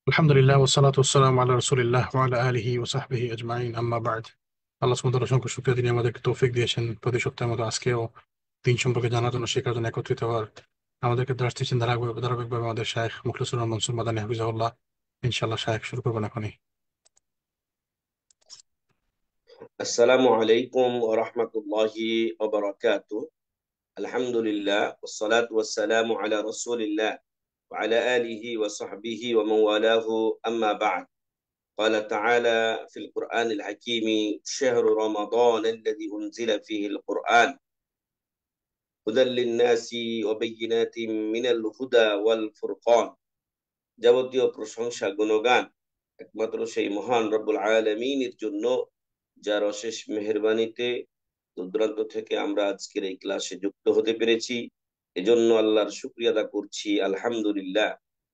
আলহামদুলিল্লাহ ওয়াসসালাতু ওয়াসসালামু আলা রাসূলিল্লাহ ওয়া আলা আলিহি ওয়া সাহবিহি আজমাইন আম্মা বা'দ। আল্লাহ সুবহানাহু ওয়া তাআলা অসংখ্য শুকরিয়া, তিনি আমাদেরকে তৌফিক দিয়েছেন প্রতি সপ্তাহের মতো আজকেও দিন সম্পর্কে জানার জন্য, শেখার জন্য একত্রিত হওয়ার। আমাদেরকে দার্স দিচ্ছেন ধারাবাহিকভাবে আমাদের শায়খ মুখলিসুর রহমান মনসুর মাদানী হাফিজাহুল্লাহ। ইনশাআল্লাহ শায়খ শুরু করবেন এখনই। আসসালামু আলাইকুম ওয়া রাহমাতুল্লাহি ওয়া বারাকাতুহু। আলহামদুলিল্লাহ ওয়াসসালাতু ওয়াসসালামু আলা রাসূলিল্লাহ ওয়া আলা আলিহি ওয়া সাহবিহি ওয়া মান ওয়ালাহু আম্মা বা'দ। قال تعالى في القرآن الحكيم: شهر رمضان الذي أنزل فيه القرآن هدى للناس وبينات من الهدى والفرقان। যাবতীয় প্রশংসা গুণগান একমাত্র সেই মহান রব্বুল আলামিনের জন্য, যার অশেষ মেহেরবানিতে দূরদূরান্ত থেকে আমরা আজকের এই ক্লাসে যুক্ত হতে পেরেছি। এজন্য আল্লাহর শুকরিয়া আদা করছি, আলহামদুলিল্লাহ।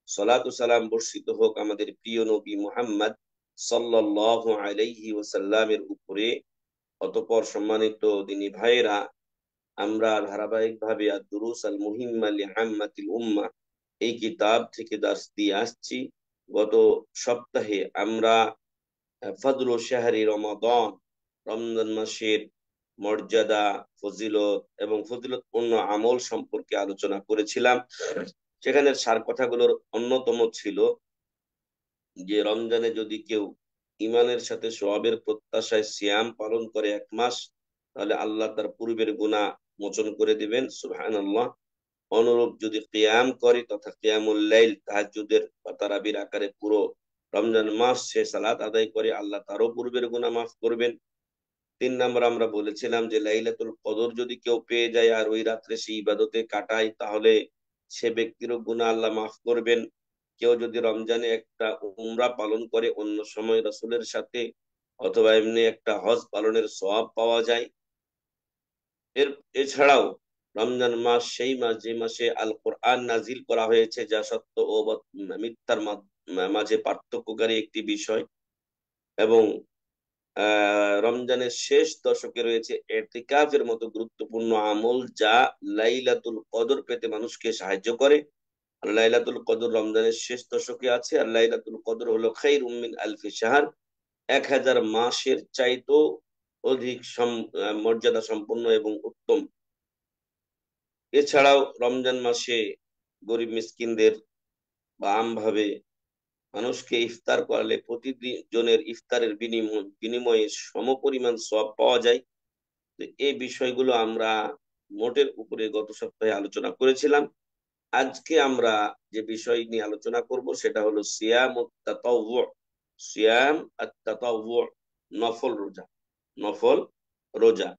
সালাত ও সালাম বর্ষিত হোক আমাদের প্রিয় নবী মুহাম্মদ সাল্লাল্লাহু আলাইহি ওয়াসাল্লামের উপরে। অতঃপর সম্মানিত দিনী ভাইয়েরা, আমরা ধারাবাহিকভাবে আদ-দুরুস আল মুহিম্মা লিআম্মাতিল উম্মাহ এই কিতাব থেকে দার্স দিয়ে আসছি। গত সপ্তাহে আমরা ফাদলু শাহরি রমাদান, রমজান মাসের মর্যাদা, ফজিলত এবং ফজিলতপূর্ণ আমল সম্পর্কে আলোচনা করেছিলাম। সেখানে সার কথাগুলোর অন্যতম ছিল যে রমজানে যদি কেউ ইমানের সাথে সওয়াবের প্রত্যাশায় সিয়াম পালন করে 1 মাস, তাহলে আল্লাহ তার পূর্বের গুনাহ মোচন করে দিবেন, সুবহানাল্লাহ। অনুরূপ যদি কিয়াম করে তথা কিয়ামুল লাইল, তাহাজ্জুদের বা তারাবির আকারে পুরো রমজান মাস সে সালাত আদায় করে, আল্লাহ তারও পূর্বের গুনাহ মাফ করবেন। 3 নম্বর আমরা বলেছিলাম যে লাইলাতুল কদর যদি কেউ পেয়ে যায় আর ওই রাত্রে সে ইবাদতে কাটায়, তাহলে সে ব্যক্তিরও গুনাহ আল্লাহ মাফ করবেন। কেউ যদি রমজানে একটা উমরা পালন করে অন্য সময় রাসূলের সাথে, অথবা এমনি একটা হজ পালনের সওয়াব পাওয়া যায়। এছাড়াও রমজান মাস সেই মাস যে মাসে আল কোরআন নাজিল করা হয়েছে, যা সত্য ও মিথ্যার মাঝে পার্থক্যকারী একটি বিষয়। এবং রমজানের শেষ দশকে রয়েছে এতিকাফের মতো গুরুত্বপূর্ণ আমল, যা লাইলাতুল কদর পেতে মানুষকে সাহায্য করে। আর লাইলাতুল কদর রমজানের শেষ দশকে আছে। আর লাইলাতুল কদর হলো খায়রুম মিন আলফি শাহর, 1000 মাসের চাইতেও অধিক মর্যাদা সম্পন্ন এবং উত্তম। এছাড়াও রমজান মাসে গরিব মিসকিনদের বা আমভাবে মানুষকে ইফতার করালে প্রতিদিন জনের ইফতারের বিনিময়ে সমপরিমাণ সওয়াব পাওয়া যায়। তো এই বিষয়গুলো আমরা মোটের উপরে গত সপ্তাহে আলোচনা করেছিলাম। আজকে আমরা যে বিষয় নিয়ে আলোচনা করব সেটা হলো সিয়াম তাতাওয়ু। সিয়াম আত-তাতাওয়ু, নফল রোজা। নফল রোজা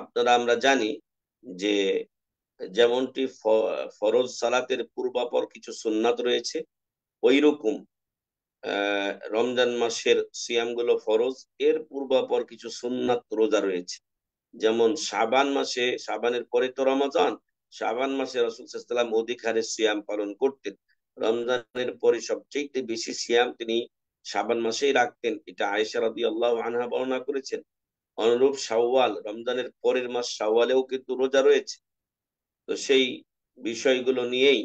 আপনারা আমরা জানি যে যেমনটি ফরজ সালাতের পূর্বাপর কিছু সুন্নাত রয়েছে, ওইরকম রমজান মাসের সিয়াম গুলো ফরজ, এর পূর্বাপর কিছু সুন্নাত রোজা রয়েছে। যেমন শাবান মাসে, শাবানের পরে তো রমজান, শাবান মাসে রাসূল সাল্লাল্লাহু আলাইহি ওয়াসাল্লাম অধিক হারে সিয়াম পালন করতেন। রমজানের পরে সবচেয়ে বেশি সিয়াম তিনি শাবান মাসেই রাখতেন, এটা আয়েশা রাদিয়াল্লাহু আনহা বর্ণনা করেছেন। অনুরূপ শাওয়াল, রমজানের পরের মাস শাওয়ালেও কিন্তু রোজা রয়েছে। তো সেই বিষয়গুলো নিয়েই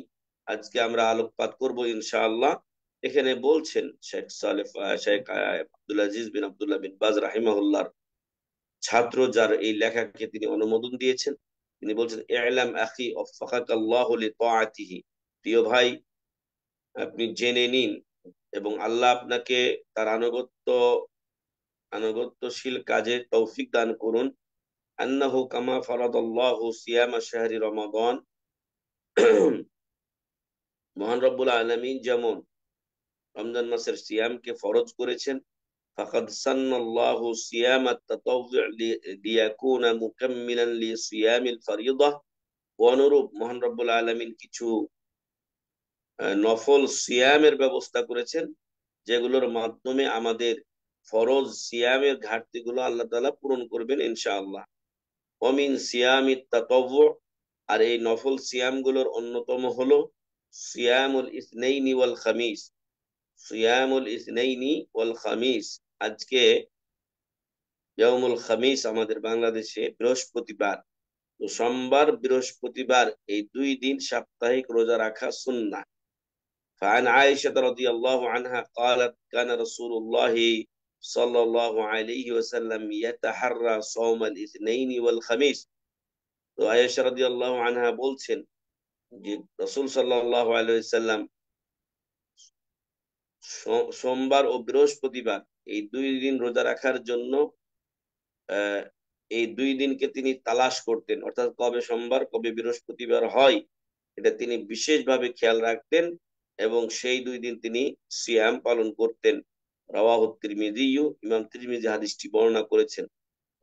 আজকে আমরা আলোকপাত করব ইনশাআল্লাহ। এখানে বলছেন শেখ আব্দুল আজিজ বিন আব্দুল্লাহ বিন বাজ রাহিমাহুল্লাহর ছাত্র, যার এই লেখাকে তিনি অনুমোদন দিয়েছেন, তিনি বলছেন, ই'লাম আখি ওয়াফাকাকাল্লাহু লিতাআতিহি, প্রিয় ভাই আপনি জেনে নিন এবং আল্লাহ আপনাকে তার আনুগত্যশীল কাজে তৌফিক দান করুন। আন্নাহু কামা ফারাদাল্লাহু সিয়ামা শাহরি রমাদান, মহান রব্বুল আলামিন যেমন রমজান মাসের সিয়ামকে ফরজ করেছেন, ফাকাদ সান্নাল্লাহু সিয়ামাত তাতাওয়ু লিয়াকুনা মুকাম্মিলান লিসিয়ামিল ফরিয়্যাহ। অনুরূপ মহান রব্বুল আলামিন কিছু নফল সিয়ামের ব্যবস্থা করেছেন, যেগুলোর মাধ্যমে আমাদের ফরজ সিয়ামের ঘাটতিগুলো আল্লাহ তাআলা পূরণ করবেন ইনশাআল্লাহ। ওমিন সিয়ামিত তাতাওয়ু, আর এই নফল সিয়াম গুলোর অন্যতম হলো সিয়ামুল ইসনাইনি ওয়াল খামিস। সিয়ামুল ইসনাইনি ওয়াল খামিস, আজকে ইয়াউমুল খামিস আমাদের বাংলাদেশে বৃহস্পতিবার। তো সোমবার বৃহস্পতিবার এই 2 দিন সাপ্তাহিক রোজা রাখা সুন্নাহ। فعن عائشة رضي الله عنها قالت كان رسول الله صلى الله عليه وسلم يتحرى صوم الاثنين والخميس. তো আয়েশা রাদিয়াল্লাহু আনহা বলছেন যে রাসূল সাল্লাল্লাহু আলাইহি ওয়াসাল্লাম সোমবার ও বৃহস্পতিবার এই দুই দিন রোজা রাখার জন্য আহ এই দুই দিনকে তিনি তালাশ করতেন, অর্থাৎ কবে সোমবার কবে বৃহস্পতিবার হয় এটা তিনি বিশেষভাবে খেয়াল রাখতেন এবং সেই দুই দিন তিনি সিয়াম পালন করতেন। রাওয়াহু তিরমিজি, ইমাম তিরমিজি হাদিসটি বর্ণনা করেছেন।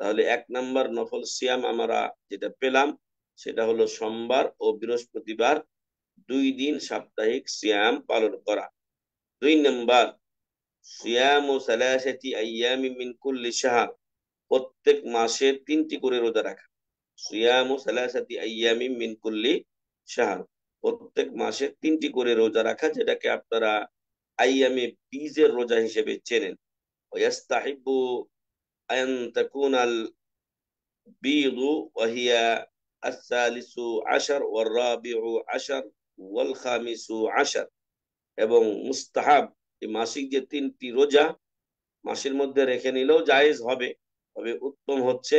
তাহলে এক নাম্বার নফল সিয়াম আমরা যেটা পেলাম সেটা হলো সোমবার ও বৃহস্পতিবার দুই দিন সাপ্তাহিক সিয়াম পালন করা। দুই নাম্বার সিয়ামু সালাসাতি আইয়ামি মিন কুল্লি শাহর, প্রত্যেক মাসে তিনটি করে রোজা রাখা। সিয়ামু সালাসাতি আইয়ামি মিন কুল্লি শাহর, প্রত্যেক মাসে তিনটি করে রোজা রাখা, যেটাকে আপনারা আইয়ামে বীজের রোজা হিসেবে চেনেন। ওয়াস্তাহিবু আন তাকুনাল বীদু ওয়াহিয়া আস-সালিসু আশার ওয়ার রাবিউ আশার ওয়াল খামিসু আশার, এবং মুস্তাহাব এই মাসিক যে তিনটি রোজা মাসের মধ্যে রেখে নিলেও জায়েজ হবে, তবে উত্তম হচ্ছে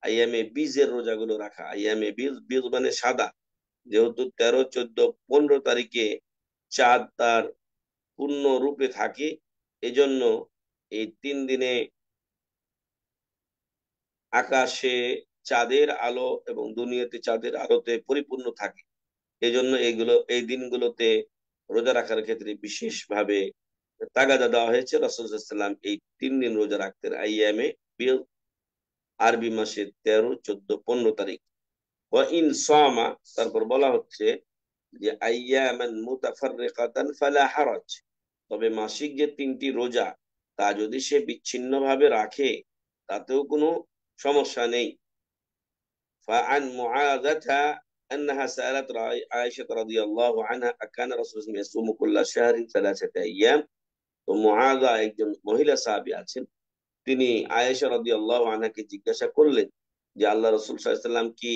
আইয়ামে বীজের রোজাগুলো রাখা। আইয়ামে বীজ, বীজ মানে সাদা, যেহেতু 13, 14, 15 তারিখে চাঁদ তার পূর্ণ রূপে থাকে, এজন্য এই 3 দিনে আকাশে চাঁদের আলো এবং দুনিয়াতে চাঁদের আলোতে পরিপূর্ণ থাকে। এজন্য এই দিনগুলোতে রোজা রাখার ক্ষেত্রে বিশেষভাবে তাগাদা দেওয়া হয়েছে। রাসূল সাল্লাল্লাহু আলাইহি ওয়াসাল্লাম এই 3 দিন রোজা রাখতেন আইয়ামে বিল, আরবি মাসের 13, 14, 15 তারিখ। ওয়া ইন সামা, তারপর বলা হচ্ছে যে আইয়ামান মুতাফাররিকাতান ফালা হারাজ, তবে মাসিক যে 3টি রোজা তা যদি সে বিচ্ছিন্ন ভাবে রাখে তাতেও কোনো সমস্যা নেই। فعن معاذة أنها سألت عائشة رضي الله عنها أكان رسول الله يصوم كل شهر 3 أيام। তো মুআযা একজন মহিলা সাহাবী আছেন, তিনি আয়েশা রাদিয়াল্লাহু আনহাকে জিজ্ঞাসা করলেন যে আল্লাহ রাসূল সাল্লাল্লাহু আলাইহি ওয়াসাল্লাম কি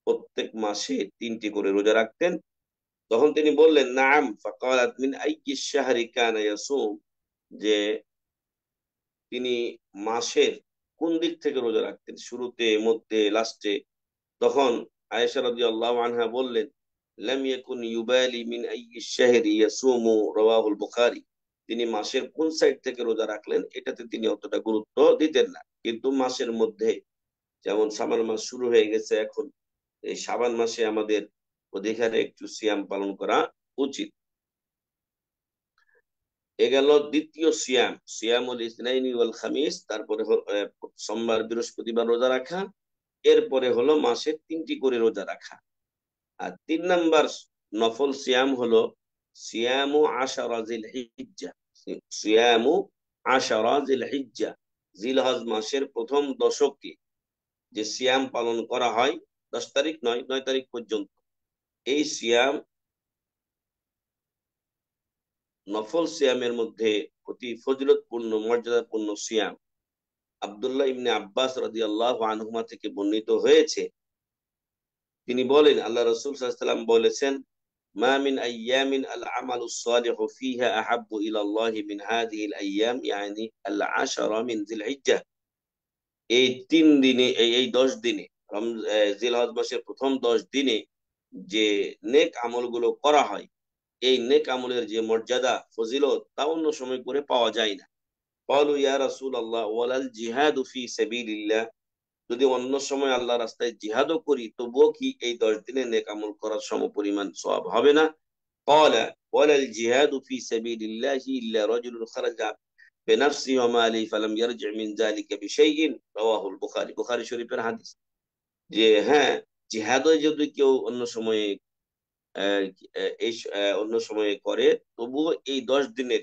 প্রত্যেক মাসে 3টি করে রোজা রাখতেন? তখন তিনি বললেন নাম। ফাকালাত মিন আইয়ি শাহরি কানা ইয়াসুম, যে তিনি মাসের কোন দিক থেকে রোজা রাখতেন, শুরুতে, মধ্যে, লাস্টে? তখন আয়েশা রাদিয়াল্লাহু আনহা বললেন লাম ইয়াকুন ইউবালি মিন আইয়ি শাহরি ইয়াসুমু, রাওয়াহুল বুখারী, তিনি মাসের কোন সাইড থেকে রোজা রাখলেন এটাতে তিনি অতটা গুরুত্ব দিতেন না, কিন্তু মাসের মধ্যে, যেমন শাবান মাস শুরু হয়ে গেছে এখন, এই শাবান মাসে আমাদের অধিকারে একটু সিয়াম পালন করা উচিত। এ গেল দ্বিতীয় সিয়াম, সিয়ামুল ইসনাইনি ওয়াল খামিস, তারপরে সোমবার বৃহস্পতিবার রোজা রাখা, এরপরে হলো মাসে 3টি করে রোজা রাখা। আর 3 নাম্বার নফল সিয়াম হলো সিয়ামু আশারা জিল হিজ্জা, সিয়ামু আশারা জিল হিজ্জা, জিলহজ মাসের প্রথম দশকে যে সিয়াম পালন করা হয়, 10 তারিখ নয়, 9 তারিখ পর্যন্ত, এই সিয়াম নফল সিয়ামের মধ্যে অতি ফজিলতপূর্ণ, মর্যাদাপূর্ণ সিয়াম। আব্দুল্লাহ ইবনে আব্বাস রাদিয়াল্লাহু আনহুমা থেকে বর্ণিত হয়েছে, তিনি বলেন আল্লাহ রাসূল সাল্লাল্লাহু আলাইহি ওয়াসাল্লাম বলেছেন মা মিন আইয়ামিন আল আমালুস সালিহু ফিহা আহাব্বু ইলাল্লাহি মিন হাযিহিল আইয়াম, ইয়ানি আল আশরা মিন যিলহিজ্জাহ, এই 3 দিনে, এই 10 দিনে, জিলহজ মাসের প্রথম 10 দিনে যে নেক আমলগুলো করা হয়, এই নেক আমলের যে মর্যাদা ফজিলত তা অন্য সময় করে পাওয়া যায় না। ক্বালু ইয়া রাসূলুল্লাহ ওয়ালাল জিহাদু ফি সাবিলিল্লাহ, যদি অন্য সময় আল্লাহর রাস্তায় জিহাদও করি তবুও কি এই 10 দিনে নেক আমল করার সমপরিমাণ সওয়াব হবে না? ক্বালা ওয়ালাল জিহাদু ফি সাবিলিল্লাহি ইল্লা রাজুলুন খারাজা বিনাফসিহি ওয়া মালিহি ফালাম ইয়ারজি' মিন যালিকা বিশাইইন, রাওয়াহুল বুখারী, বুখারী শরীফের হাদিস। যে হ্যাঁ, জিহাদও যদি কেউ অন্য সময়ে অন্য সময়ে করে তবুও এই 10 দিনের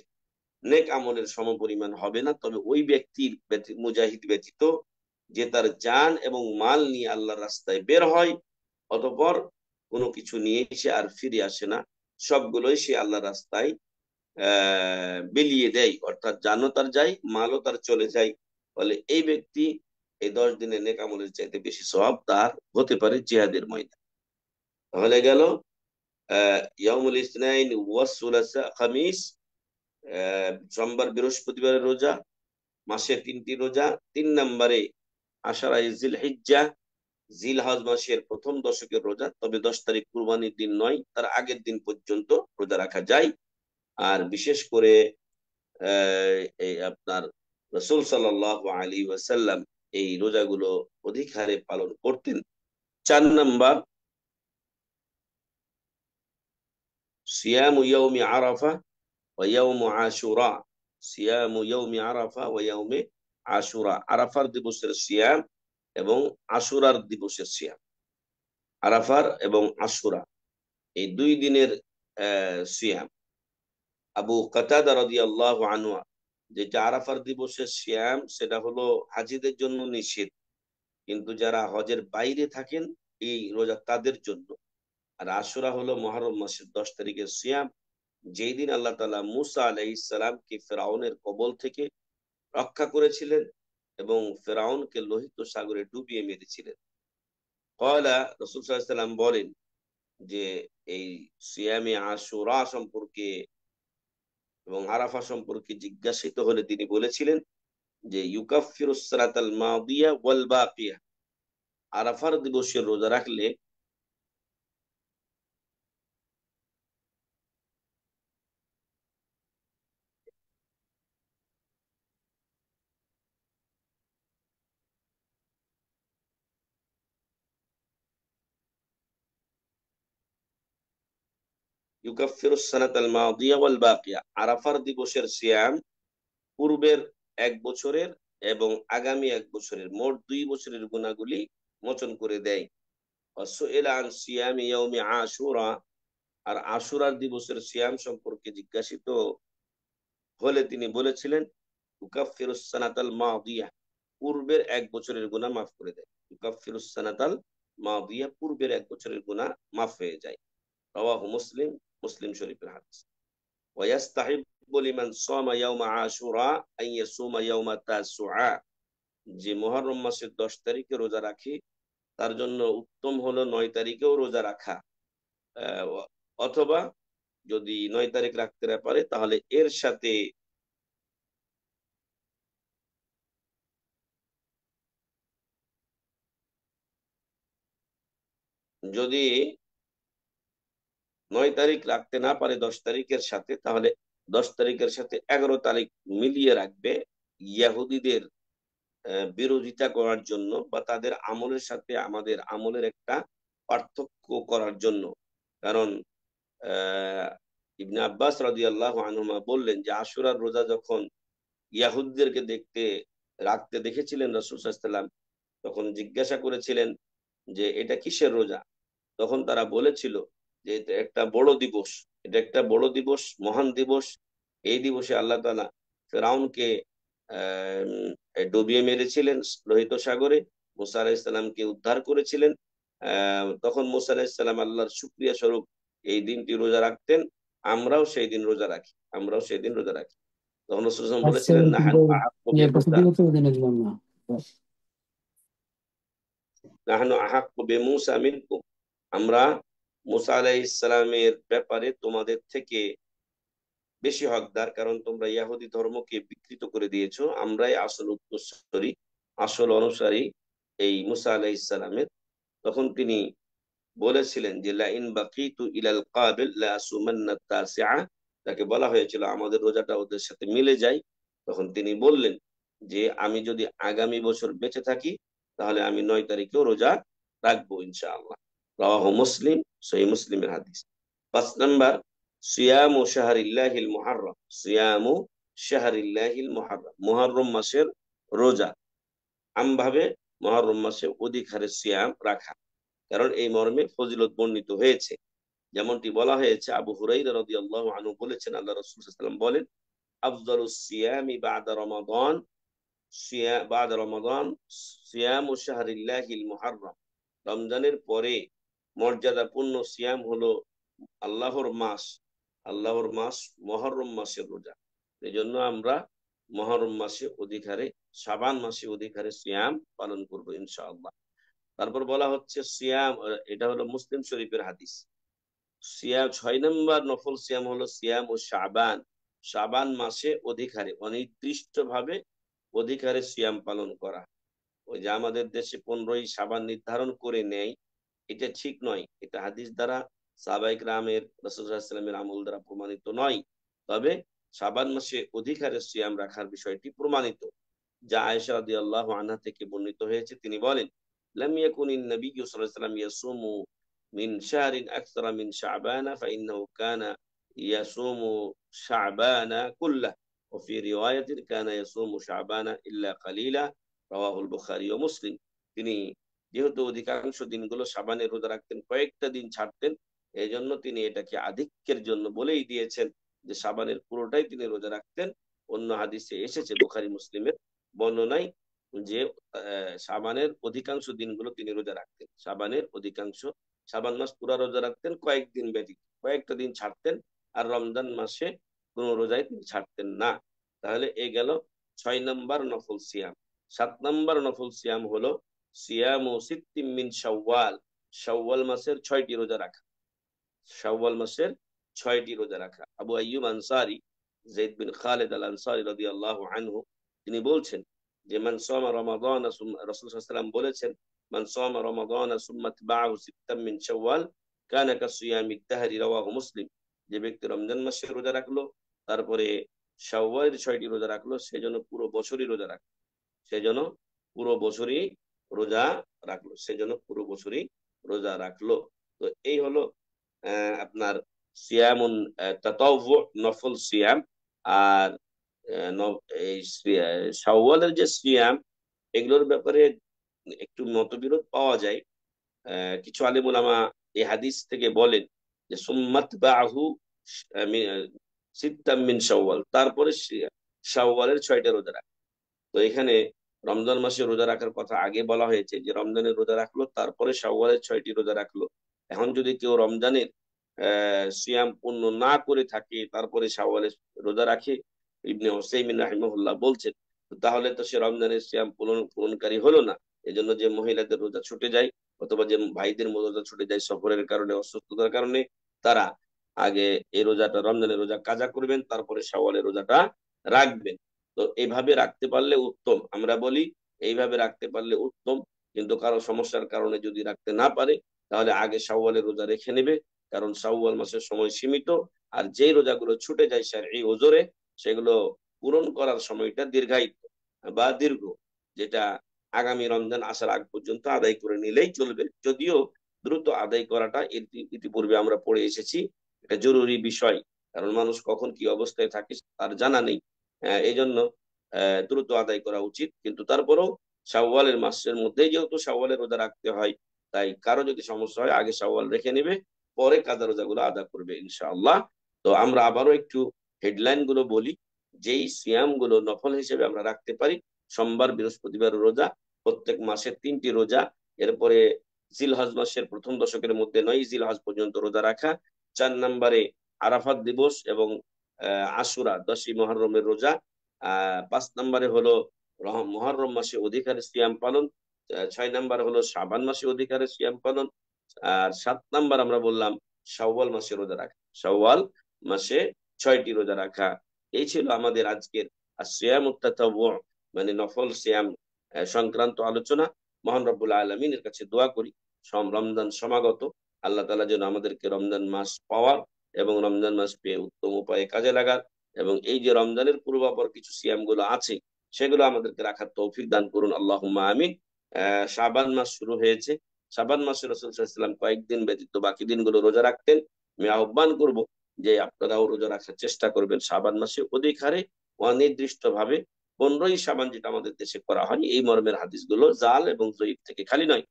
নেক আমলের সমপরিমাণ হবে না, তবে ওই ব্যক্তির মুজাহিদ ব্যতীত যে তার জান এবং মাল নিয়ে আল্লাহর রাস্তায় বের হয়, অতঃপর কোনো কিছু নিয়ে সে আর ফিরে আসে না, সবগুলোই সে আল্লাহর রাস্তায় বিলিয়ে দেয়, অর্থাৎ জানও তার যায়, মালও তার চলে যায়। ফলে এই ব্যক্তি এই 10 দিনের নেক আমলের চাইতে বেশি সওয়াব তার হতে পারে জিহাদের ময়দানে। তাহলে গেল ইয়াউমুল ইসনাইন ওয়াস সুলাসা খামিস, সোমবার বৃহস্পতিবারের রোজা, মাসের 3টি রোজা। 3 নম্বরে আশারায়ে জিলহিজ্জা, জিলহজ মাসের প্রথম দশকের রোজা, তবে 10 তারিখ কুরবানির দিন নয়, তার আগের দিন পর্যন্ত রোজা রাখা যায়। আর বিশেষ করে এই আপনার রাসূল সাল্লাল্লাহু আলাইহি ওয়াসাল্লাম এই রোজাগুলো অধিক হারে পালন করতেন। 4 নম্বর সিয়ামু ইয়াউমি আরাফা ওয়া ইয়াউমু আশুরা, সিয়ামু ইয়াউমি আরাফা ওয়া ইয়াউমি আশুরা, আরাফার দিবসের সিয়াম এবং আশুরার দিবসের সিয়াম। আরাফার এবং আশুরা এই 2 দিনের সিয়াম। আবু কাতাদা রাদিয়াল্লাহু আনহু, যেটা আরাফার দিবসের সিয়াম সেটা হলো হাজীদের জন্য নিষেধ, কিন্তু যারা হজের বাইরে থাকেন এই রোজা তাদের জন্য। আর আশুরা হলো মুহররম মাসের 10 তারিখের সিয়াম, যেই দিন আল্লাহ তাআলা মুসা আলাইহিস সালামকে ফেরাউনের কবল থেকে রক্ষা করেছিলেন এবং ফেরাউনকে লোহিত সাগরে ডুবিয়ে মেরেছিলেন। কয়লা রাসূল সাল্লাল্লাহু আলাইহি সাল্লাম বলেন যে এই সিয়ামে আশুরা সম্পর্কে এবং আরাফা সম্পর্কে জিজ্ঞাসিত হলে তিনি বলেছিলেন যে ইউকাফিরুস সালাতাল মাদিয়া ওয়াল বাকিয়া, আরাফার দিবসে রোজা রাখলে ইউকাফিরুস সালাতাল মাদিয়া ওয়াল বাকিয়া, আরাফার দিবসের সিয়াম পূর্বের 1 বছরের এবং আগামী 1 বছরের মোট 2 বছরের গুনাহগুলি মোচন করে দেয়। ওয়াসুইলা আন সিয়ামি ইয়াউমি আশুরা, আর আশুরার দিবসের সিয়াম সম্পর্কে জিজ্ঞাসিত হলে তিনি বলেছিলেন ইউকাফিরুস সানাতাল মাদিয়া, পূর্বের 1 বছরের গুনাহ মাফ করে দেয়। ইউকাফিরুস সানাতাল মাদিয়া, পূর্বের 1 বছরের গুনাহ মাফ হয়ে যায়। রাওয়াহু মুসলিম, মুসলিম শরীফের হাদিস। ওয়ায়াস্তাহিব্বু লিমান সামা ইয়াউমা আশুরা আন ইয়াসুমা ইয়াউমা তাসুআ, যে মুহররম মাসের 10 তারিখে রোজা রাখে তার জন্য উত্তম হলো 9 তারিখেও রোজা রাখা। আহ, অথবা যদি 9 তারিখ রাখতে না পারে তাহলে এর সাথে যদি 9 তারিখ রাখতে না পারে 10 তারিখের সাথে, তাহলে 10 তারিখের সাথে 11 তারিখ মিলিয়ে রাখবে, ইয়াহুদিদের বিরোধিতা করার জন্য বা তাদের আমলের সাথে আমাদের আমলের একটা পার্থক্য করার জন্য। কারণ আহ ইবনে আব্বাস রাদিয়াল্লাহু আনহুমা বললেন যে আশুরার রোজা যখন ইয়াহুদদেরকে রাখতে দেখেছিলেন রাসূল সাল্লাল্লাহু আলাইহি ওয়াসাল্লাম, তখন জিজ্ঞাসা করেছিলেন যে এটা কিসের রোজা। তখন তারা বলেছিল যে এটা একটা বড় দিবস, এটা একটা বড় দিবস, মহান দিবস। এই দিবসে আল্লাহ তাআলা ফেরাউনকে ডুবিয়ে মেরেছিলেন লোহিত সাগরে, মুসা আলাইহিস সালামকে উদ্ধার করেছিলেন। তখন মুসা আলাইহিস সালাম আল্লাহর শুকরিয়া স্বরূপ এই দিনটি রোজা রাখতেন। আমরাও সেই দিন রোজা রাখি, আমরাও সেই দিন রোজা রাখি। তখন রাসূল সাল্লাল্লাহু আলাইহি ওয়াসাল্লাম আচ্ছা, বলেছিলেন নাহানু কিন্তু আহাক্কু ইয়ে বিমুসা, প্রতিদিন তো দিনের জন্য নাহানু আহাক্কু বিমুসা মিনকুম, আমরা মুসা আলাইহিস সালামের ব্যাপারে তোমাদের থেকে বেশি হকদার, কারণ তোমরা ইহুদি ধর্মকে বিকৃত করে দিয়েছো। আমরাই আসল উত্তরসূরি, আসল অনুসারী এই মুসা আলাইহিস সালামের। তখন তিনি বলেছিলেন যে লা ইন বাকিতু ইলাল কাবিল লা আসুমান্না তাসিআ, তাকে বলা হয়েছিল আমাদের রোজাটা ওদের সাথে মিলে যায়। তখন তিনি বললেন যে আমি যদি আগামী বছর বেঁচে থাকি তাহলে আমি 9 তারিখেও রোজা রাখবো ইনশাআল্লাহ। রাওয়াহু মুসলিম, সহিহ মুসলিমের হাদিস। 5 নম্বর সিয়ামু শাহরিল্লাহিল মুহাররম, সিয়ামু শাহরিল্লাহিল মুহাররম, মুহররম মাসের রোজা। আমভাবে মুহররম মাসে অধিক হারে সিয়াম রাখা, কারণ এই মর্মে ফজিলত বর্ণিত হয়েছে। যেমনটি বলা হয়েছে, আবু হুরাইরা রাদিয়াল্লাহু আনহু বলেছেন আল্লাহ রাসূল সাল্লাল্লাহু আলাইহি ওয়াসাল্লাম বলেন আফদালুস সিয়ামি বা'দা রমাদান, বা'দা রমাদান সিয়ামু শাহরিল্লাহিল মুহাররম, রমজানের পরে মর্যাদাপূর্ণ সিয়াম হলো আল্লাহর মাস, আল্লাহর মাস মুহররম মাসের রোজা। এই জন্য আমরা মুহররম মাসে অধিক হারে, শাবান মাসে অধিক হারে সিয়াম পালন করবো ইনশাআল্লাহ। তারপর বলা হচ্ছে সিয়াম, এটা হলো মুসলিম শরীফের হাদিস, সিয়াম 6 নম্বর নফল সিয়াম হলো সিয়াম ও শাবান। শাবান মাসে অধিকারে, অনির্দিষ্ট ভাবে অধিকারে সিয়াম পালন করা। ওই যে আমাদের দেশে 15ই শাবান নির্ধারণ করে নেয়, এটা ঠিক নয়। এটা হাদিস দ্বারা, সাহাবায়ে কেরামের, রাসূলুল্লাহ সাল্লাল্লাহু আলাইহি ওয়াসাল্লামের আমল দ্বারা প্রমাণিত নয়। তবে শাবান মাসে অধিকারে সিয়াম রাখার বিষয়টি প্রমাণিত, যা আয়েশা রাদিয়াল্লাহু আনহা থেকে বর্ণিত হয়েছে। তিনি বলেন, লাম ইয়াকুনিন নাবিয়্যু সাল্লাল্লাহু আলাইহি ওয়াসাল্লাম ইয়াসুমু মিন শাহরিন আকসারা মিন শাবানা ফাইন্নাহু কানা ইয়াসুমু শাবানা কুল্লাহ ওয়া ফি রিওয়ায়াতিন কানা ইয়াসুমু শাবানা ইল্লা কালিলা, রাওয়াহুল বুখারী ও মুসলিম। তিনি যেহেতু অধিকাংশ দিনগুলো শাবানের রোজা রাখতেন, কয়েকটা দিন ছাড়তেন, এই জন্য তিনি এটাকে আধিক্যের জন্য বলেই দিয়েছেন যে শাবানের পুরোটাই তিনি রোজা রাখতেন। অন্য হাদিসে এসেছে, বুখারী মুসলিমের বর্ণনায়, যে শাবানের অধিকাংশ দিনগুলো তিনি রোজা রাখতেন। শাবানের অধিকাংশ, শাবান মাস পুরা রোজা রাখতেন, কয়েকদিন ব্যতীত কয়েকটা দিন ছাড়তেন। আর রমজান মাসে কোনো রোজায় তিনি ছাড়তেন না। তাহলে এই গেল 6 নম্বর নফল সিয়াম। 7 নম্বর নফল সিয়াম হলো সিয়ামু সিত্তিম মিন শাওয়াল। শাওয়াল মাসের 6টি রোজা রাখা। শাওয়াল মাসের 6টি রোজা রাখা। আবু আইয়ুব আনসারী, যায়েদ বিন খালিদ আল আনসারী রাদিয়াল্লাহু আনহু, তিনি বলছেন যে মান সামা রমাদান, রাসূল সাল্লাল্লাহু আলাইহি ওয়াসাল্লাম বলেছেন, মান সামা রমাদান সুম্মা তাবাহু সিত্তাম মিন শাওয়াল কানা কাসিয়ামিদ দাহরি, রাওয়াহু মুসলিম। যে ব্যক্তি রমজান মাসে রোজা রাখলো, তারপরে শাওয়ালের 6টি রোজা রাখলো, সেজন্য পুরো বছরই রোজা রাখলো। সেজন্য পুরো বছরই রোজা সেজন্য পুরো বছরই রোজা রাখলো। তো এই হলো আপনার সিয়ামুন তাতাওয়ু, নফল সিয়াম। আর এই শাওয়ালের যে সিয়াম, এগুলোর ব্যাপারে একটু মতবিরোধ পাওয়া যায়। কিছু আলিম উলামা এই হাদিস থেকে বলেন যে সুম্মাত বাহু সিত্তাম মিন শাওয়াল, তারপরে শাওয়ালের 6টা রোজা রাখা। তো এখানে রমজান মাসে রোজা রাখার কথা আগে বলা হয়েছে, যে রমজানের রোজা রাখলো, তারপরে শাওয়ালের 6টি রোজা রাখলো। এখন যদি কেউ রমজানের সিয়াম পূর্ণ না করে থাকে, তারপরে শাওয়ালের রোজা রাখে, ইবনে উসাইমিন রাহিমাহুল্লাহ বলছেন, তাহলে তো সে রমজানের সিয়াম পূরণকারী হলো না। এজন্য যে মহিলাদের রোজা ছুটে যায়, অথবা যে ভাইদের রোজা ছুটে যায় সফরের কারণে, অসুস্থতার কারণে, তারা আগে এই রোজাটা, রমজানের রোজা কাজা করবেন, তারপরে শাওয়ালের রোজাটা রাখবেন। তো এইভাবে রাখতে পারলে উত্তম, আমরা বলি এইভাবে রাখতে পারলে উত্তম। কিন্তু কারো সমস্যার কারণে যদি রাখতে না পারে, তাহলে আগে শাওয়ালের রোজা রেখে নেবে, কারণ শাওয়াল মাসের সময় সীমিত। আর যেই রোজাগুলো ছুটে যায় শারঈ ওজরে, সেগুলো পূরণ করার সময়টা দীর্ঘায়িত বা দীর্ঘ, যেটা আগামী রমজান আসার আগ পর্যন্ত আদায় করে নিলেই চলবে। যদিও দ্রুত আদায় করাটা ইতিপূর্বে আমরা পড়ে এসেছি, এটা জরুরি বিষয়, কারণ মানুষ কখন কি অবস্থায় থাকে তার জানা নেই। এই জন্য দ্রুত আদায় করা উচিত। কিন্তু তারপরেও শাওয়ালের মাসের মধ্যেই যেহেতু শাওয়ালের রোজা রাখতে হয়, তাই কারো যদি সমস্যা হয় আগে শাওয়াল রেখে নেবে, পরে কাজা রোজা গুলো আদা করবে ইনশাআল্লাহ। তো আমরা আবারও একটু হেডলাইন গুলো বলি। যেই সিয়াম গুলো নফল হিসেবে আমরা রাখতে পারি: সোমবার, বৃহস্পতিবার রোজা, প্রত্যেক মাসে 3টি রোজা। এরপরে জিলহজ মাসের প্রথম দশকের মধ্যে 9 জিলহজ পর্যন্ত রোজা রাখা। 4 নম্বরে আরাফাত দিবস এবং আশুরা, 10ই মুহররমের রোজা। 5 নম্বরে হলো মুহররম মাসে অধিকারে সিয়াম পালন। 6 নম্বর হলো শাবান মাসে অধিকারে সিয়াম পালন। আর 7 নম্বর আমরা বললাম শাওয়াল মাসে রোজা রাখা। শাওয়াল মাসে 6টি রোজা রাখা। এই ছিল আমাদের আজকের সিয়ামুত তাতাওয়ু, মানে নফল সিয়াম সংক্রান্ত আলোচনা। মহান রব্বুল আলামিনের কাছে দোয়া করি রমজান সমাগত, আল্লাহ তাআলা যেন আমাদেরকে রমজান মাস পাওয়ার এবং রমজান মাস পেয়ে উত্তম উপায়ে কাজে লাগার, এবং এই যে রমজানের পূর্বাপর কিছু সিয়াম গুলো আছে, সেগুলো আমাদেরকে রাখার তৌফিক দান করুন, আল্লাহুম্মা আমিন। শাবান মাস শুরু হয়েছে। শাবান মাসে রাসূল সাল্লাল্লাহু আলাইহি ওয়াসাল্লাম কয়েকদিন ব্যতীত বাকি দিনগুলো রোজা রাখতেন। আমি আহ্বান করব যে আপনারাও রোজা রাখার চেষ্টা করবেন শাবান মাসে অধিক হারে, অনির্দিষ্ট ভাবে। 15ই শাবান যেটা আমাদের দেশে করা হয়, এই মর্মের হাদিসগুলো জাল এবং জয়ীফ থেকে খালি নয়।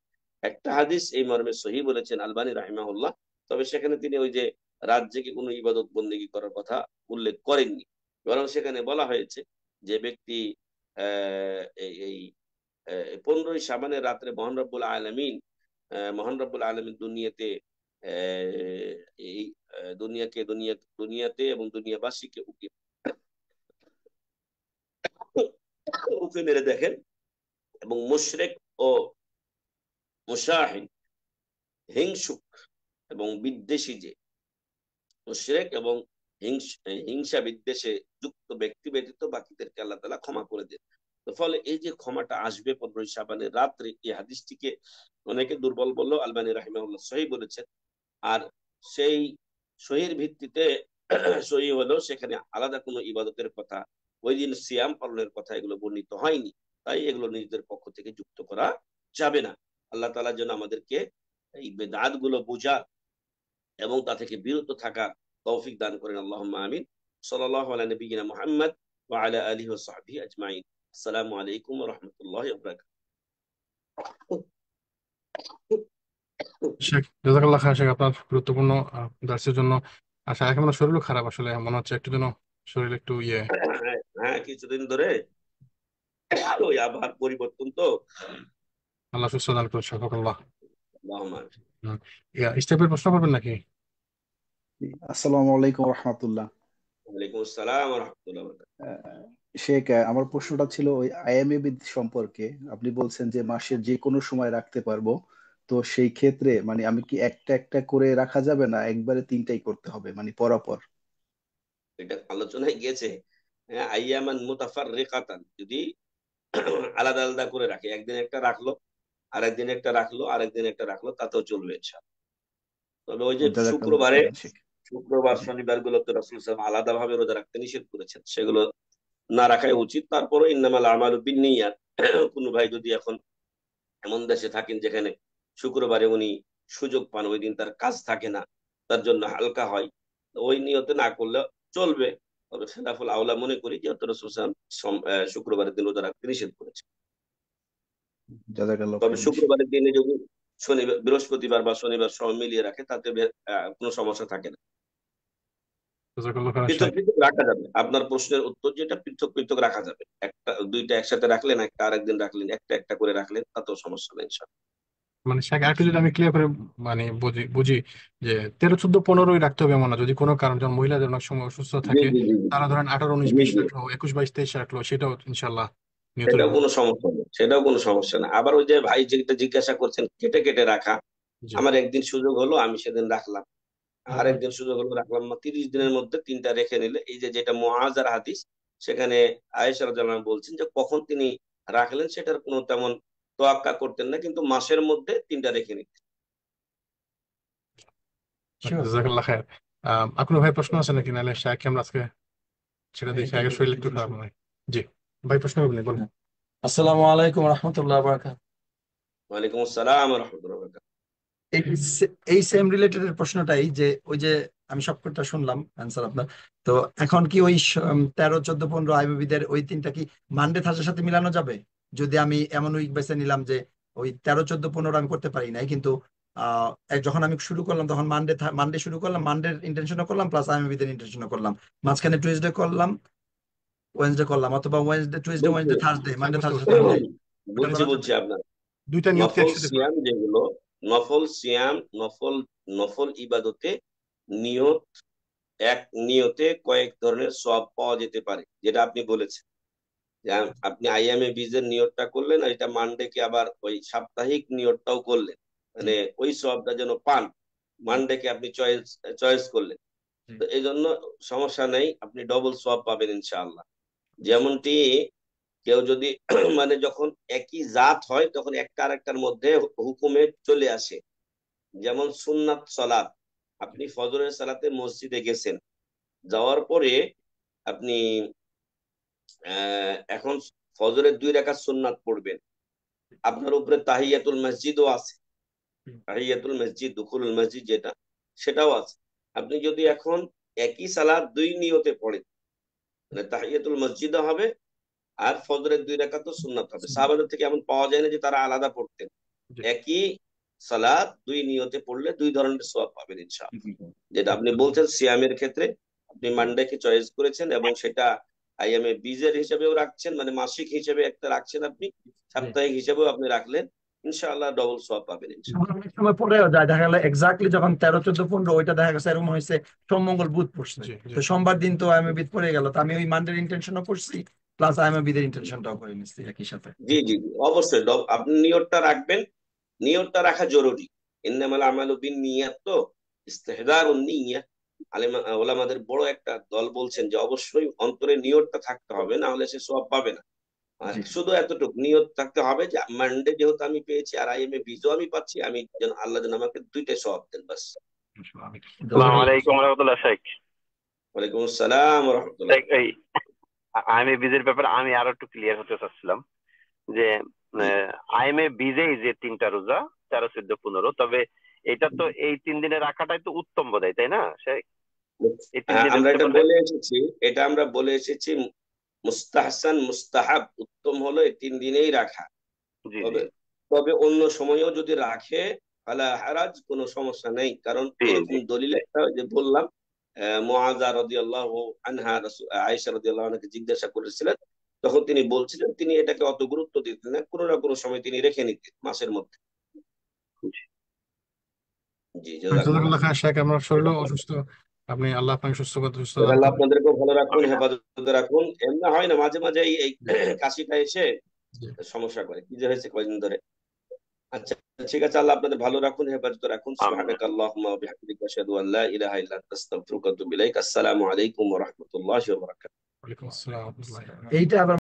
একটা হাদিস এই মর্মে সহিহ বলেছেন আলবানী রাহিমাহুল্লাহ, তবে সেখানে তিনি ওই যে রাত জেগে কোনো ইবাদত বন্দেগী করার কথা উল্লেখ করেননি, বরং সেখানে বলা হয়েছে যে ব্যক্তি এই 15ই শাবানের রাত্রে মহান রব্বুল আলামিন দুনিয়াতে এই দুনিয়াতে এবং দুনিয়াবাসীকে উকি উকি মেরে দেখেন, এবং মুশরিক ও মুশাহিন, হিংসুক এবং বিদ্বেষী যে মুশরিক এবং হিংসা বিদ্বেষে যুক্ত ব্যক্তি ব্যতীত বাকিদেরকে আল্লাহ তাআলা ক্ষমা করে দেন। তো ফলে এই যে ক্ষমাটা আসবে 15 শাবানের রাত্রে, এই হাদিসটিকে অনেকে দুর্বল বললেও আলবানী রাহিমাহুল্লাহ সহিহ বলেছেন। আর সেই সহির ভিত্তিতে সহি হলেও সেখানে আলাদা কোনো ইবাদতের কথা, ওই দিন সিয়াম পালনের কথা এগুলো বর্ণিত হয়নি। তাই এগুলো নিজেদের পক্ষ থেকে যুক্ত করা যাবে না। আল্লাহ তাআলা যেন আমাদেরকে এই বেদাত গুলো বোঝা এবং তা থেকে বিরত থাকার তৌফিক দান করেন। আল্লাহুম্মা আমিন। সাল্লাল্লাহু আলা নবিয়িনা মুহাম্মদ ওয়া আলা আলিহি ওয়া সাহবিহি আজমাইন। আসসালামু আলাইকুম ওয়া রাহমাতুল্লাহি ওয়া বারাকাতুহু। শেখ, জাজাকাল্লাহ খান শেখ, আপনার গুরুত্বপূর্ণ দার্সের জন্য। আচ্ছা, এখন আমার শরীরও খারাপ আসলে, মনে হচ্ছে একটু যেন শরীর একটু হ্যাঁ, হ্যাঁ, কিছুদিন ধরে ওই আবহাওয়ার পরিবর্তন তো। আল্লাহ সুস্থ দান করুন শাফাকাল্লাহ। আল্লাহুম্মা আমিন। স্টেপের প্রশ্ন করবেন নাকি? আসসালামু আলাইকুম রহমতুল্লাহ। ওয়ালাইকুম আসসালাম ওয়া রাহমাতুল্লাহি ওয়া বারাকাতুহু। শেখ, আমার প্রশ্নটা ছিল ওই আইএমএ সম্পর্কে। আপনি বলছেন যে মাসের যে কোনো সময় রাখতে পারবো, তো সেই ক্ষেত্রে মানে আমি কি একটা একটা করে রাখা যাবে, না একবারে তিনটাই করতে হবে মানে পরপর? এটা আলোচনায় গিয়েছে। হ্যাঁ, আইয়ামান মুতাফাররিকাতান, যদি আলাদা আলাদা করে রাখে, একদিন একটা রাখলো, আরেকদিন একটা রাখলো, আরেকদিন একটা রাখলো, তাতেও চলবে ইনশাআল্লাহ। তবে ওই যে জাযাকাল্লাহ শুক্রবারে, খাইরান শেখ। শুক্রবার জি। শনিবার গুলোতে রাসূল সাল্লাল্লাহু আলাইহি ওয়াসাল্লাম আলাদা ভাবে রোজা রাখতে নিষেধ করেছেন, সেগুলো না রাখাই উচিত। তারপরে ইন্নামাল আমালু বিন্নিয়াত, কোন ভাই যদি এখন এমন দেশে থাকেন যেখানে শুক্রবারে উনি সুযোগ পান, ওই দিন তার কাজ থাকে না, তার জন্য হালকা হয়, তো ওই নিয়তে না করলে চলবে। তবে খেলাফুল আওলা মনে করি, যেহেতু রাসূল সাল্লাল্লাহু আলাইহি ওয়াসাল্লাম শুক্রবারের দিন রোজা রাখতে নিষেধ করেছে। জাযাকাল্লাহ তবে খাইরান শেখ। শুক্রবারের দিনে যদি শনিবার, বৃহস্পতিবার বা শনিবার সময় মিলিয়ে রাখে, তাতে কোনো সমস্যা থাকে না। জাজাকাল্লাহ খান পৃথক শেখ। পৃথক রাখা যাবে। আপনার প্রশ্নের উত্তর যেটা, পৃথক পৃথক রাখা যাবে। একটা দুইটা একসাথে রাখলেন, একটা আরেকদিন রাখলেন, একটা একটা করে রাখলেন, তাতেও সমস্যা নেই ইনশাআল্লাহ। মানে শেখ, একটু যদি আমি ক্লিয়ার করে মানে বুঝি বুঝি যে 13, 14, 15ই রাখতে হবে এমন না। যদি কোনো কারণ, যেমন মহিলাদের অনেক সময় অসুস্থ জি, থাকে, জি, জি, তারা ধরেন 18, 19, জি, 20 জি। রাখলো, 21, 22, 23 রাখলো, সেটাও ইনশাল্লাহ নিয়ত সেটাও রাখবো। কোনো সমস্যা নেই, সেটাও কোনো সমস্যা না। আবার ওই যে ভাই যেটা জিজ্ঞাসা করছেন কেটে কেটে রাখা, জি। আমার একদিন সুযোগ হলো আমি সেদিন রাখলাম, আর হুম। একদিন সুযোগ হলো রাখলাম না, 30 দিনের মধ্যে তিনটা রেখে নিলে, এই যে যেটা মুআযার হাদিস, সেখানে আয়েশা রাদিয়াল্লাহু আনহা বলছেন যে কখন তিনি রাখলেন সেটার কোনো তেমন তোয়াক্কা করতেন না, কিন্তু মাসের মধ্যে তিনটা রেখে নিতেন। জাজাকাল্লাহ খায়ের। আপনার ভাই প্রশ্ন আছে নাকি? নাহলে শাহকে আমরা আজকে ছেড়ে দিই, শাহের শরীর একটু খারাপ নয়। জি ভাই, প্রশ্ন করবেন, বলুন। আসসালামু আলাইকুম রহমতুল্লাহ বারাকাতুহু। ওয়ালাইকুম আসসালাম ওয়া রাহমাতুল্লাহি ওয়া বারাকাতুহু। এই এই সেম রিলেটেড প্রশ্নটাই, যে ওই যে আমি সবকটা শুনলাম অ্যান্সার আপনার। তো এখন কি ওই 13, 14, 15 আইবিদের ওই তিনটা কি মানডে থার্সডের সাথে মিলানো যাবে? যদি আমি এমন উইক বেছে নিলাম যে ওই 13, 14, 15 আমি করতে পারি নাই, কিন্তু যখন আমি শুরু করলাম তখন মানডে শুরু করলাম, মানডের ইন্টেনশনও করলাম প্লাস আইবিদের ইন্টেনশনও করলাম, মাঝখানে টুইসডে করলাম, ওয়েনসডে করলাম, অথবা ওয়েনসডে টুইসডে বলছি ওয়েনসডে থার্সডে, শেখ, মানডে বুঝতে থার্সডের পারছি, সাথে মিলাই ওটা বলছি করা যাবে? বলছি আপনার দুইটা নিয়তকে নফল একসাথে করা। সিয়াম যেগুলো, নফল সিয়াম, নফল নফল ইবাদতে নিয়ত, এক নিয়তে কয়েক ধরনের সওয়াব পাওয়া যেতে পারে, যেটা আপনি বলেছেন। যে আপনি আইএমএ বীজের নিয়তটা করলেন, আর এটা মানডে কে আবার ওই সাপ্তাহিক নিয়তটাও করলেন, জি, মানে ওই সওয়াবটা যেন পান। জি, মানডে কে আপনি চয়েস চয়েস করলেন, জি। তো এই জন্য সমস্যা নেই, আপনি ডবল সওয়াব পাবেন ইনশাআল্লাহ। যেমনটি কেউ যদি মানে যখন একই জাত হয় তখন একটা আরেকটার মধ্যে হুকুমে চলে আসে। যেমন সুন্নাত সালাত, আপনি ফজরের সালাতে মসজিদে গেছেন, যাওয়ার পরে আপনি এখন ফজরের 2 রাকাত সুন্নাত পড়বেন, আপনার উপরে তাহিয়াতুল মসজিদও আছে, তাহিয়াতুল মসজিদ, দুখুলুল মসজিদ যেটা, সেটাও আছে। আপনি যদি এখন একই সালাত দুই নিয়তে পড়েন, মানে তাহিয়াতুল মসজিদও হবে আর ফজরের 2 রাকাতও সুন্নাত হবে। সাহাবাদের থেকে এমন পাওয়া যায় না যে তারা আলাদা পড়তেন, জি। একই সালাত দুই নিয়তে পড়লে দুই ধরনের সওয়াব পাবেন ইনশাআল্লাহ। যেটা আপনি বলছেন সিয়ামের ক্ষেত্রে, আপনি মানডেকে চয়েস করেছেন এবং সেটা আইএমএ বীজের হিসেবেও রাখছেন, মানে মাসিক হিসেবে একটা রাখছেন আপনি, জি। সাপ্তাহিক হিসেবেও আপনি রাখলেন, ইনশাআল্লাহ ডবল সওয়াব পাবেন ইনশাআল্লাহ। আমার অনেক সময় পড়েও যায়, দেখা গেল এক্সাক্টলি যখন 13, 14, 15 ওইটা দেখা গেছে এরকম হয়েছে সোম মঙ্গল বুধ পড়ছে, জি, জি। তো সোমবার দিন তো আমি বিদ পড়ে গেল, তো আমি ওই মানডের ইন্টেনশনও করছি প্লাস আমি বিদের ইন্টেনশনটাও করে নিচ্ছি একই সাথে। জি, জি, জি, অবশ্যই আপনি নিয়তটা রাখবেন, নিয়তটা রাখা জরুরি। ইন্নামাল আমালু বিন নিয়াত, তো ইস্তেহদারুন নিয়াত, ওলামাদের বড় একটা দল বলছেন যে অবশ্যই অন্তরে নিয়তটা থাকতে হবে, না হলে সে সওয়াব পাবে না। জি শুধু এতটুকু নিয়ত থাকতে হবে যে মানডে যেহেতু আমি পেয়েছি আর আইএমএ ভিসাও আমি পাচ্ছি, আমি যেন আল্লাহ যেন আমাকে দুইটাই সওয়াব দেন, বাস। আসসালামু আলাইকুম রহমতুল্লাহ শেখ। ওয়ালাইকুম আসসালাম ওয়া রাহমাতুল্লাহ। শেখ, এই আইএমএ বিজের ব্যাপারে আমি আরো একটু ক্লিয়ার হতে চাচ্ছিলাম যে জি। আইএমএ বিজেই যে 3টা রোজা 13, 14, 15, তবে এটা তো এই 3 দিনে রাখাটাই তো উত্তম বোধহয়, তাই না শেখ? এই 3 দিনে আমরা হতে এটা পারলে। বলে এসেছি, এটা আমরা বলে এসেছি মুস্তাহসান মুস্তাহাব, উত্তম হলো এই 3 দিনেই রাখা। জি জি তবে তবে অন্য সময়েও যদি রাখে ফালা হারাজ, কোনো সমস্যা নেই। কারণ জি এরকম জি দলিল একটা যে বললাম, মুআযা রাদিয়াল্লাহু আনহা আয়েশা রাদিয়াল্লাহু আনহাকে জিজ্ঞাসা করেছিলেন, তখন তিনি বলছিলেন তিনি এটাকে অত গুরুত্ব দিতেন না, কোনো না কোনো সময় তিনি রেখে নিতেন মাসের মধ্যে। জি, জাযাকাল্লাহ। জাযাকাল্লাহ খায়ের শেখ, আমার শরীরও অসুস্থ, আপনি আল্লাহ আপনাকে সুস্থ দান আল্লাহ করেন। আপনাদেরকেও ভালো রাখুন, হেফাজতে রাখুন। এমনি হয় না, মাঝে মাঝে এই কাশিটা এসে জি। সমস্যা করে, কি যে হয়েছে কয়দিন ধরে। আচ্ছা, ঠিক আছে, আল্লাহ আপনাদের ভালো রাখুন, হেফাজতে রাখুন। আমিন। সুবহানাকাল্লাহুম্মা ওয়া বিহামদিকা আশহাদু আল লা ইলাহা ইল্লা আনতা আস্তাগফিরুকা ওয়া আতুবু ইলাইক। আসসালামু আলাইকুম ওয়া রাহমাতুল্লাহি ওয়া বারাকাতুহু। ওয়ালাইকুম আসসালাম ওয়া রাহমাতুল্লাহি। এইটা আবার